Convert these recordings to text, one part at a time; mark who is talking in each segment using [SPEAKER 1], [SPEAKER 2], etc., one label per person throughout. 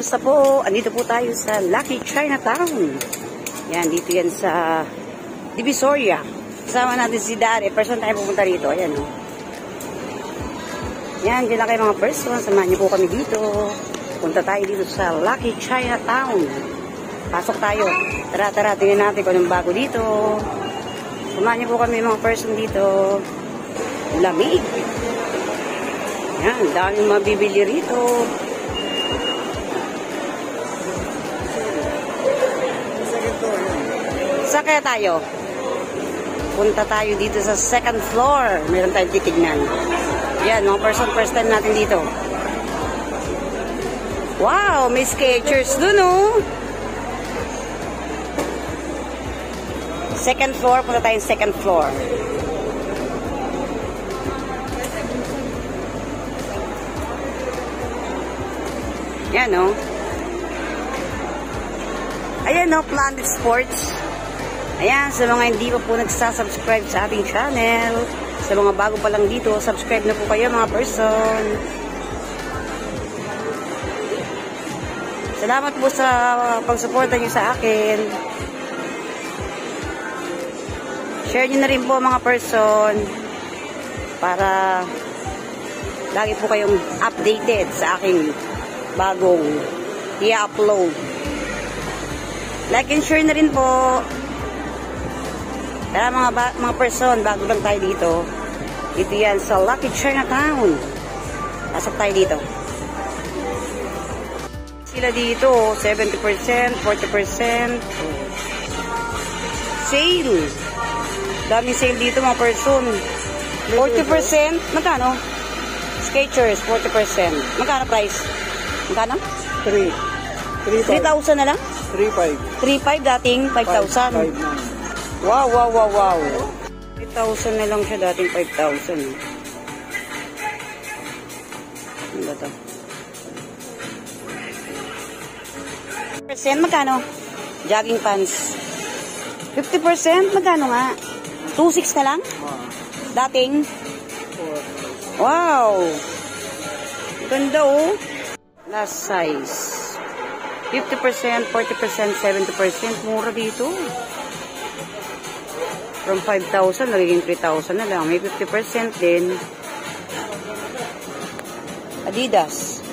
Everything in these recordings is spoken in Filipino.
[SPEAKER 1] kamusta po? Andito po tayo sa Lucky Chinatown. Yan, dito yan sa Divisoria. Kasama natin si Dari. Person tayo pupunta rito. Ayan, o. Yan, dyan lang kayo mga person. Samahan niyo po kami dito. Punta tayo dito sa Lucky Chinatown. Pasok tayo. Tara, tingnan natin kung anong bago dito. Samahan niyo po kami mga person dito. Lamig. Yan, daming mabibili rito. Saan kaya tayo? Punta tayo dito sa second floor. Meron tayong titignan. Yan, mga person, first time natin dito. Wow, may Skechers dun, oh. Second floor, punta tayong second floor. Yan, oh. Ayan, oh, Planet Sports. Ayan, sa mga hindi pa po nagsasubscribe sa ating channel, sa mga bago pa lang dito, subscribe na po kayo mga person. Salamat po sa pagsuporta nyo sa akin. Share nyo na rin po mga person para lagi po kayong updated sa aking bagong i-upload. Like and share na rin po. Tara mga person, bago lang tayo dito. Dito yan sa Lucky Chinatown. Pasok tayo dito. Sila dito, 70%, 40%. Sale. Daming sale dito mga person. 40%. Magkano? Skechers, 40%. Magkano price? Magkano? 3,000 na lang? 3,500 dating 5,000. Wow. 3,000 na lang siya, dating 5,000. Ano ba ito? % magkano? Jogging pants. 50%? Magkano nga? 2,600 na lang? Dating? Wow! Ganda, oh. Last size. 50%, 40%, 70%. Mura dito. From 5,000, nagiging 3,000 na lang. May 50% din. Adidas.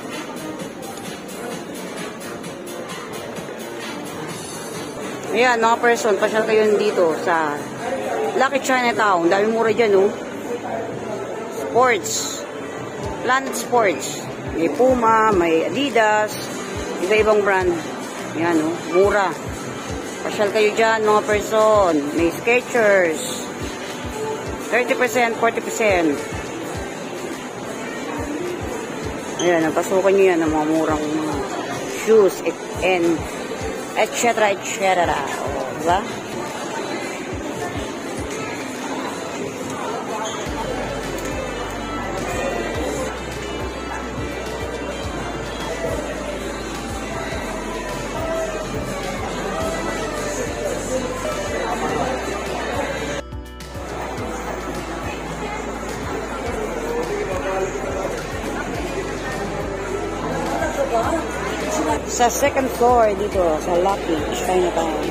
[SPEAKER 1] Ayan, mga person, pasyal kayo dito sa Lucky Chinatown. Dami mura dyan, oh. Sports. Planet Sports. May Puma, may Adidas. Iba-ibang brand. Ayan, oh. Mura. Pasyal kayo dyan, mga person. May Skechers. 30%, 40%. Ayan, napasukan nyo yan ng mga murang mga shoes and etc. etc. O, diba? Sa second floor dito sa Lucky Chinatown.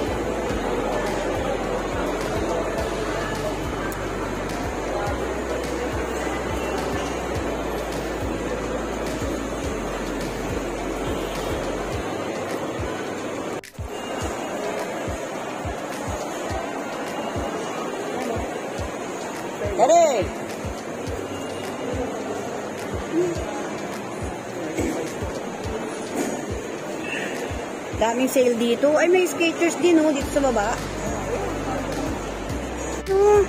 [SPEAKER 1] Dari! Daming sale dito. Ay, may Skechers din, oh, dito sa baba. Oh,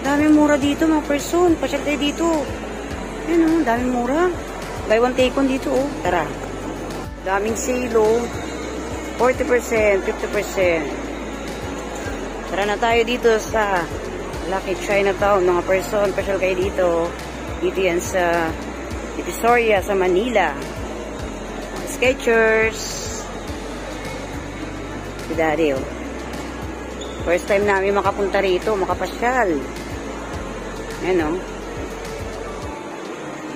[SPEAKER 1] daming mura dito, mga person. Pasyal tayo dito. Ayan, oh, daming mura. Buy one, take one dito, oh. Tara. Daming sale, oh. 40%, 50%. Tara na tayo dito sa Lucky Chinatown, mga person. Pasyal kayo dito. Dito yan sa Divisoria, sa Manila. Skechers. Dari, oh. First time namin makapunta rito, makapasyal. Ayan, oh.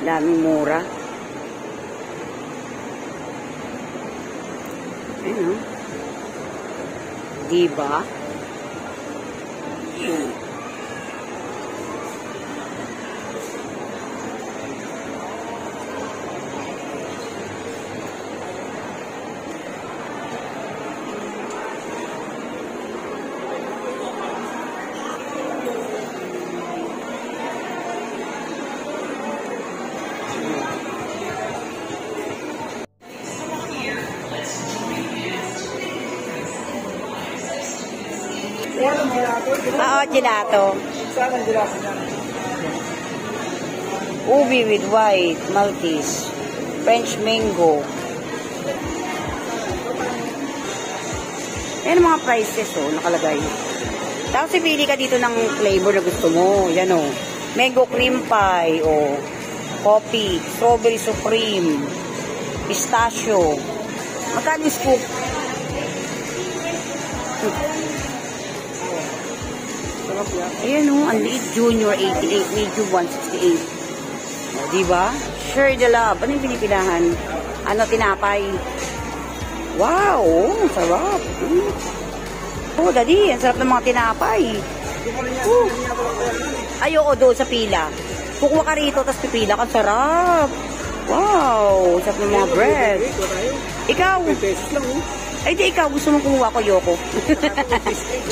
[SPEAKER 1] Daming mura. Ayan, oh. Diba? Oo, gelato.
[SPEAKER 2] Saan ang gelato niya?
[SPEAKER 1] Ubi with white, Maltese, French mango. Ayan ang mga prices, oh, nakalagay. Tapos pili ka dito ng flavor na gusto mo. Yan, oh. Mango cream pie, oh. Coffee, strawberry supreme, pistachio. Magkano yung scoop?
[SPEAKER 2] Sarap yan.
[SPEAKER 1] Ayan, oh. Ang liit, junior 88, medium 168. O, diba? Share the love. Ano yung pinipilahan? Ano, tinapay? Wow! Sarap. Oh, daddy, ang sarap ng mga tinapay. Ayoko doon sa pila. Kukuha ka rito, tapos pipila ka. Sarap. Wow! Sarap ng mga bread. Ikaw?
[SPEAKER 2] Pesos lang, oh.
[SPEAKER 1] Ay, di ikaw. Gusto mong kumuha ko, Yoko.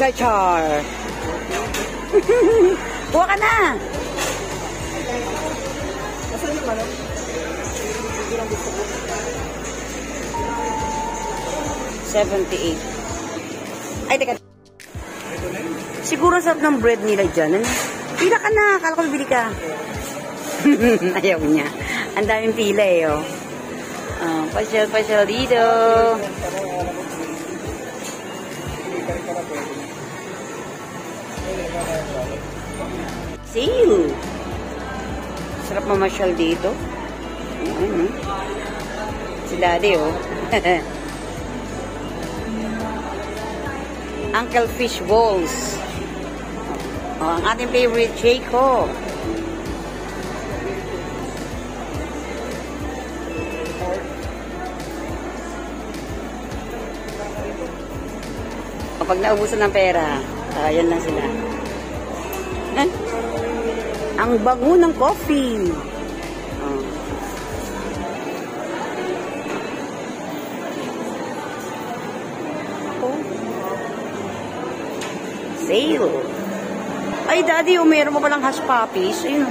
[SPEAKER 1] Char-char. Kuha ka na.
[SPEAKER 2] Nasaan yung ano? Hindi lang gusto ko.
[SPEAKER 1] 78. Ay, teka. Siguro sarap ng bread nila dyan. Ano? Pila ka na. Kala ko bili ka. Ayaw niya. Ang daming pila eh, oh. Pasyal dito. Sale. Sarap mamasyal dito. Ayun, si Daddy, oh. Uncle Fish Balls. Oh, ang ating favorite, Jayco. Kapag naubusan ng pera, yan lang sila. Ang bango ng coffee. Oh. Sale. Ay, Daddy, meron mo palang hush puppies. Ayun,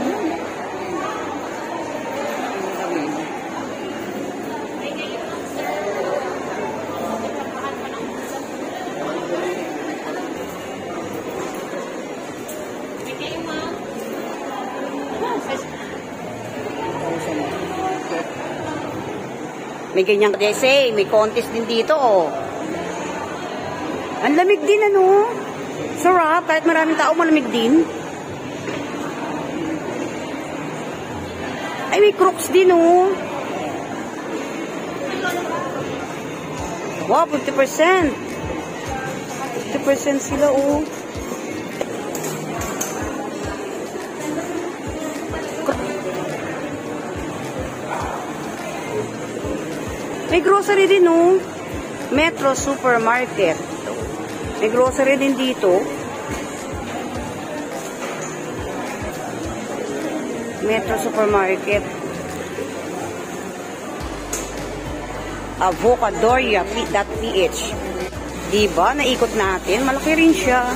[SPEAKER 1] may ganyang kasi, may contest din dito, oh. Ang lamig din, ano? Sarap, kahit maraming tao, malamig din. Ay, may crooks din, oh. Wow, 50%. 50% sila, oh. May grocery din, oh. Metro Supermarket. May grocery din dito. Metro Supermarket. Avocadoria.ph. Diba? Naikot natin. Malaki rin siya.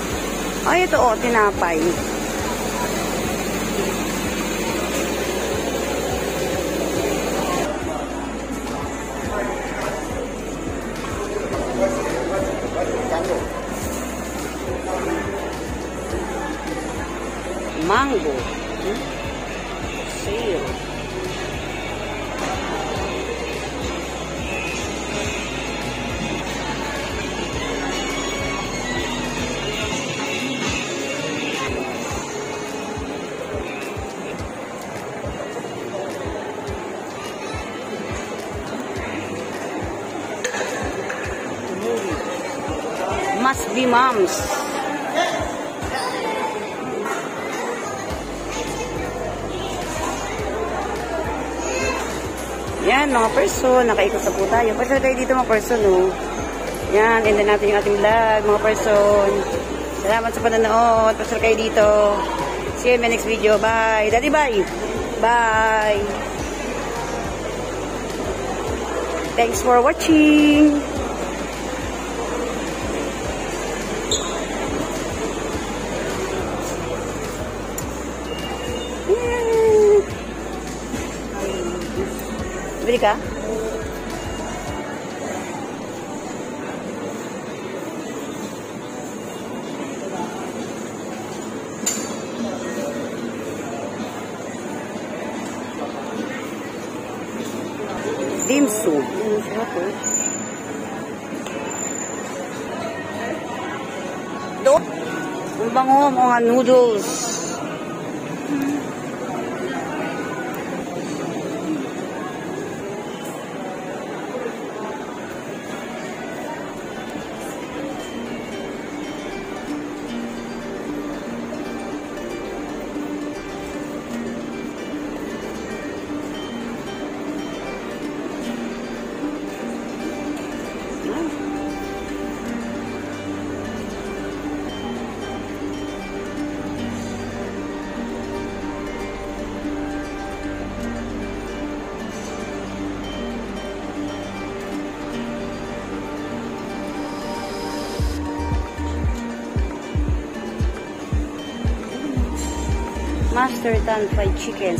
[SPEAKER 1] Ay, ito, oh, tinapay. Mango. Sale. Must be moms. Yan, mga person. Nakaikot na po tayo. Pasal tayo dito, mga person, oh. Yan, end na natin yung ating vlog, mga person. Salamat sa panonood. Pasal kayo dito. See you in my next video. Bye. Daddy, bye. Bye. Thanks for watching. Bili ka? Dim sum. Doon. Ang bango, mga noodles. Master Tan fried chicken.